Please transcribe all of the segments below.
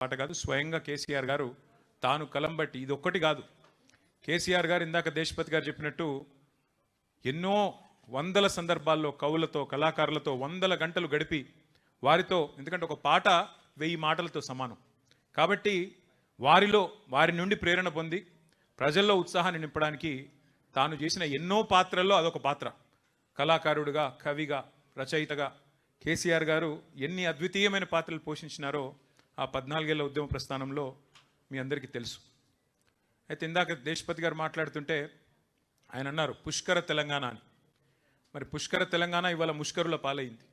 మాట కాదు, స్వయంగా కేసీఆర్ గారు తాను కలం బట్టి ఇది ఒక్కటి కాదు. కేసీఆర్ గారు ఇందాక దేశపతి గారు చెప్పినట్టు ఎన్నో వందల సందర్భాల్లో కవులతో కళాకారులతో వందల గంటలు గడిపి వారితో, ఎందుకంటే ఒక పాట 1000 మాటలతో సమానం కాబట్టి వారి నుండి ప్రేరణ పొంది ప్రజల్లో ఉత్సాహాన్ని నింపడానికి తాను చేసిన ఎన్నో పాత్రల్లో అదొక పాత్ర. కళాకారుడిగా, కవిగా, రచయితగా కేసీఆర్ గారు ఎన్ని అద్వితీయమైన పాత్రలు పోషించినారో ఆ 14 ఏళ్ల ఉద్యమ ప్రస్థానంలో మీ అందరికీ తెలుసు. అయితే ఇందాక దేశపతి గారు మాట్లాడుతుంటే ఆయన అన్నారు పుష్కర తెలంగాణ అని. మరి పుష్కర తెలంగాణ ఇవాళ ముష్కరుల పాలైంది.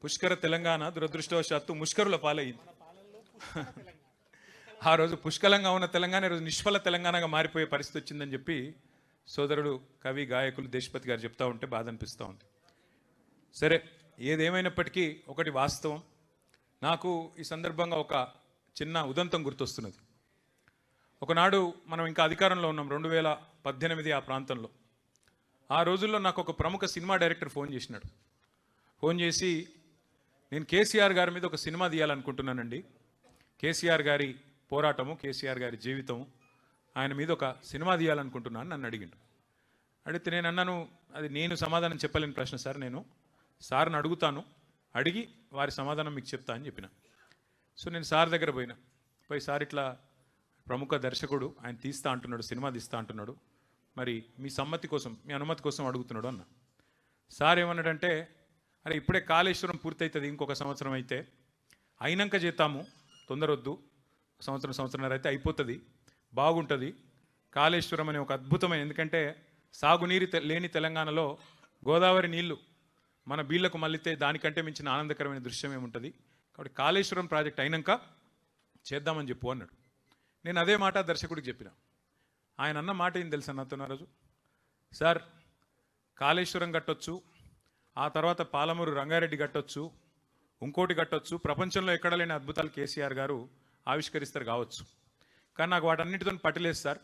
పుష్కర తెలంగాణ దురదృష్టవశాత్తు ముష్కరుల పాలైంది. ఆ రోజు పుష్కలంగా ఉన్న తెలంగాణ ఈరోజు నిష్ఫల తెలంగాణగా మారిపోయే పరిస్థితి వచ్చిందని చెప్పి సోదరుడు కవి గాయకులు దేశపతి గారు చెప్తా ఉంటే బాధ అనిపిస్తూ ఉంది. సరే, ఏదేమైనప్పటికీ ఒకటి వాస్తవం, నాకు ఈ సందర్భంగా ఒక చిన్న ఉదంతం గుర్తొస్తున్నది. ఒకనాడు మనం ఇంకా అధికారంలో ఉన్నాం, 2018 ఆ ప్రాంతంలో. ఆ రోజుల్లో నాకు ఒక ప్రముఖ సినిమా డైరెక్టర్ ఫోన్ చేసినాడు. ఫోన్ చేసి, నేను కేసీఆర్ గారి మీద ఒక సినిమా తీయాలనుకుంటున్నానండి, కేసీఆర్ గారి పోరాటము, కేసీఆర్ గారి జీవితము, ఆయన మీద ఒక సినిమా తీయాలనుకుంటున్నాను నన్ను అడిగిండు. అడిగితే నేను అన్నాను, అది నేను సమాధానం చెప్పలేని ప్రశ్న సార్, నేను సార్ని అడుగుతాను, అడిగి వారి సమాధానం మీకు చెప్తా అని చెప్పిన. సో నేను సార్ దగ్గర పోయి సార్ ఇట్లా ప్రముఖ దర్శకుడు, ఆయన తీస్తా అంటున్నాడు, సినిమా తీస్తా అంటున్నాడు, మరి మీ సమ్మతి కోసం, మీ అనుమతి కోసం అడుగుతున్నాడు అన్న. సార్ ఏమన్నాడంటే, అరే ఇప్పుడే కాళేశ్వరం పూర్తవుతుంది, ఇంకొక సంవత్సరం అయితే అయినాక చేద్దాము, తొందరొద్దు, సంవత్సరంన్నర అయితే అయిపోతుంది, బాగుంటుంది. కాళేశ్వరం అనే ఒక అద్భుతమైన, ఎందుకంటే సాగునీరు లేని తెలంగాణలో గోదావరి నీళ్లు మన బీళ్లకు మళ్ళితే దానికంటే మించిన ఆనందకరమైన దృశ్యం ఏముంటుంది, కాబట్టి కాళేశ్వరం ప్రాజెక్ట్ అయినాక చేద్దామని చెప్పు అన్నాడు. నేను అదే మాట దర్శకుడికి చెప్పిన. ఆయన అన్న మాట ఏం తెలుసా నాతో ఆ రోజు, సార్ కాళేశ్వరం కట్టొచ్చు, ఆ తర్వాత పాలమూరు రంగారెడ్డి కట్టొచ్చు, ఇంకోటి కట్టొచ్చు, ప్రపంచంలో ఎక్కడ లేని అద్భుతాలు కేసీఆర్ గారు ఆవిష్కరిస్తారు కావచ్చు, కానీ నాకు వాటన్నిటితో పట్టలేదు సార్.